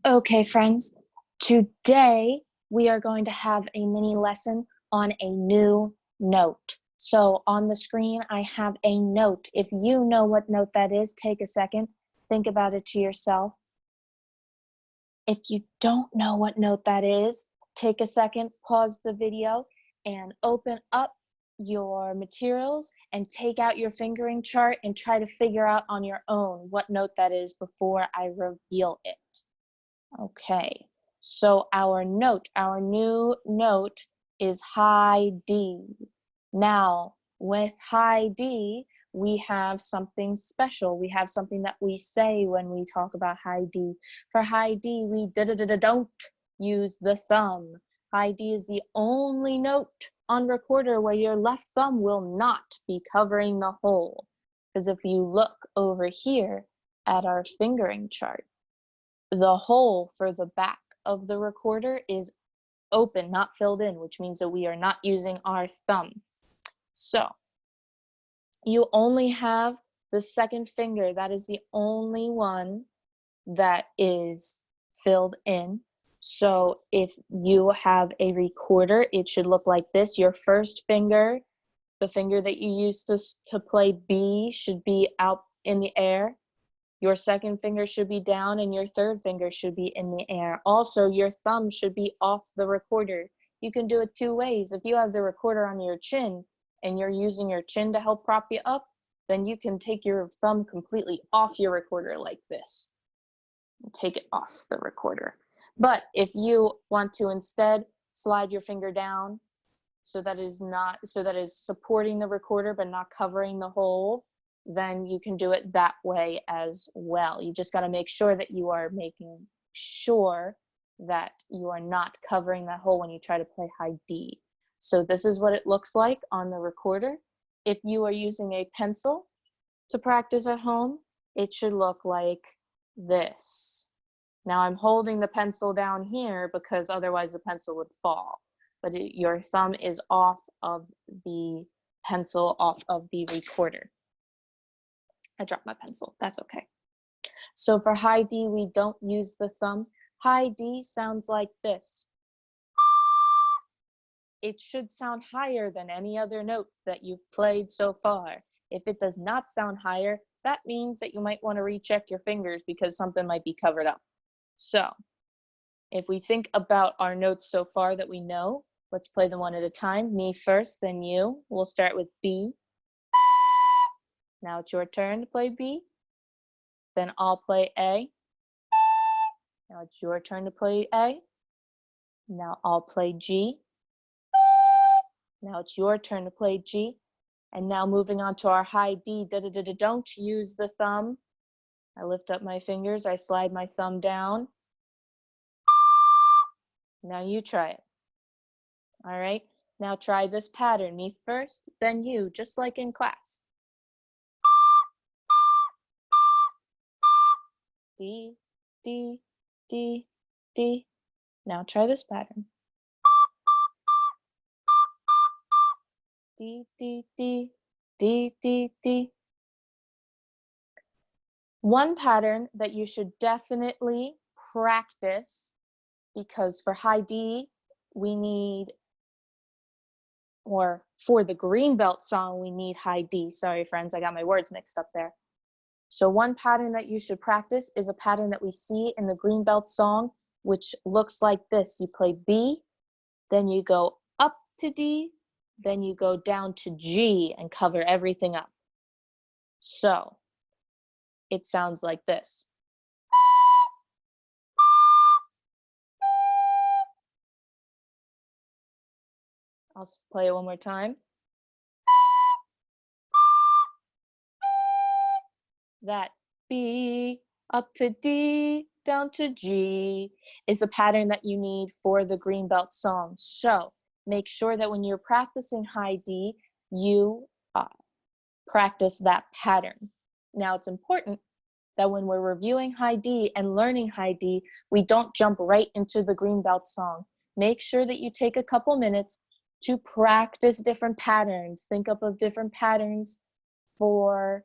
Okay, friends, today we are going to have a mini lesson on a new note. So on the screen, I have a note. If you know what note that is, take a second, think about it to yourself. If you don't know what note that is, take a second, pause the video, and open up your materials and take out your fingering chart and try to figure out on your own what note that is before I reveal it. Okay, so our new note is high D. Now, with high D, we have something special. We have something that we say when we talk about high D. For high D, we don't use the thumb. High D is the only note on recorder where your left thumb will not be covering the hole. Because if you look over here at our fingering chart, the hole for the back of the recorder is open, not filled in, which means that we are not using our thumb. So you only have the second finger. That is the only one that is filled in. So if you have a recorder, it should look like this. Your first finger, the finger that you use to play B, should be out in the air. Your second finger should be down and your third finger should be in the air. Also, your thumb should be off the recorder. You can do it two ways. If you have the recorder on your chin and you're using your chin to help prop you up, then you can take your thumb completely off your recorder like this. Take it off the recorder. But if you want to instead slide your finger down so that is supporting the recorder but not covering the hole, then you can do it that way as well. You just got to make sure that you are making sure that you are not covering that hole when you try to play high D. So this is what it looks like on the recorder. If you are using a pencil to practice at home, it should look like this. Now I'm holding the pencil down here because otherwise the pencil would fall. But your thumb is off of the pencil, off of the recorder. I dropped my pencil, that's okay. So for high D, we don't use the thumb. High D sounds like this. It should sound higher than any other note that you've played so far. If it does not sound higher, that means that you might want to recheck your fingers because something might be covered up. So if we think about our notes so far that we know, let's play them one at a time. Me first, then you. We'll start with B. Now it's your turn to play B. Then I'll play A. Now it's your turn to play A. Now I'll play G. Now it's your turn to play G. And now moving on to our high D. Don't use the thumb. I lift up my fingers. I slide my thumb down. Now you try it. All right. Now try this pattern. Me first, then you, just like in class. D, D, D, D. Now try this pattern. D, D, D, D, D, D. One pattern that you should definitely practice, because for high D, we need, or for the Greenbelt song, we need high D. Sorry, friends, I got my words mixed up there. So one pattern that you should practice is a pattern that we see in the Greenbelt song, which looks like this. You play B, then you go up to D, then you go down to G and cover everything up. So it sounds like this. I'll play it one more time. That B up to D down to G is a pattern that you need for the Greenbelt song. So make sure that when you're practicing high D, you practice that pattern. Now it's important that when we're reviewing high D and learning high D, we don't jump right into the Greenbelt song. Make sure that you take a couple minutes to practice different patterns. Think up of different patterns for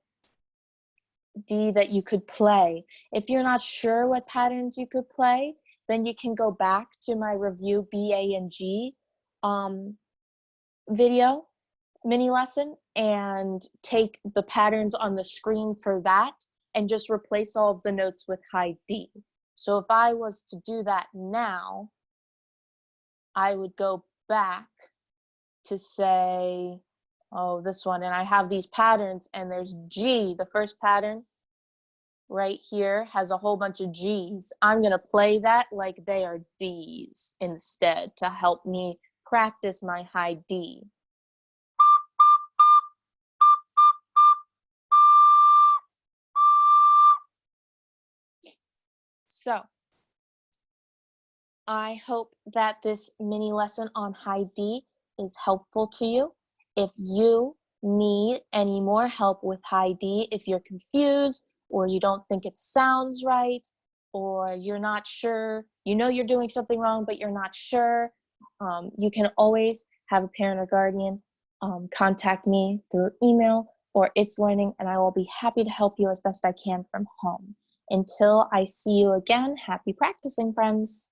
D that you could play. If you're not sure what patterns you could play, then you can go back to my review B, A, and G video mini lesson and take the patterns on the screen for that and just replace all of the notes with high D. So if I was to do that now, I would go back to say, oh, this one, and I have these patterns, and there's G, the first pattern right here has a whole bunch of G's. I'm gonna play that like they are D's instead to help me practice my high D. So I hope that this mini lesson on high D is helpful to you. If you need any more help with high D, if you're confused or you don't think it sounds right, or you're not sure, you know you're doing something wrong, but you're not sure, you can always have a parent or guardian contact me through email or It's Learning, and I will be happy to help you as best I can from home. Until I see you again, happy practicing, friends.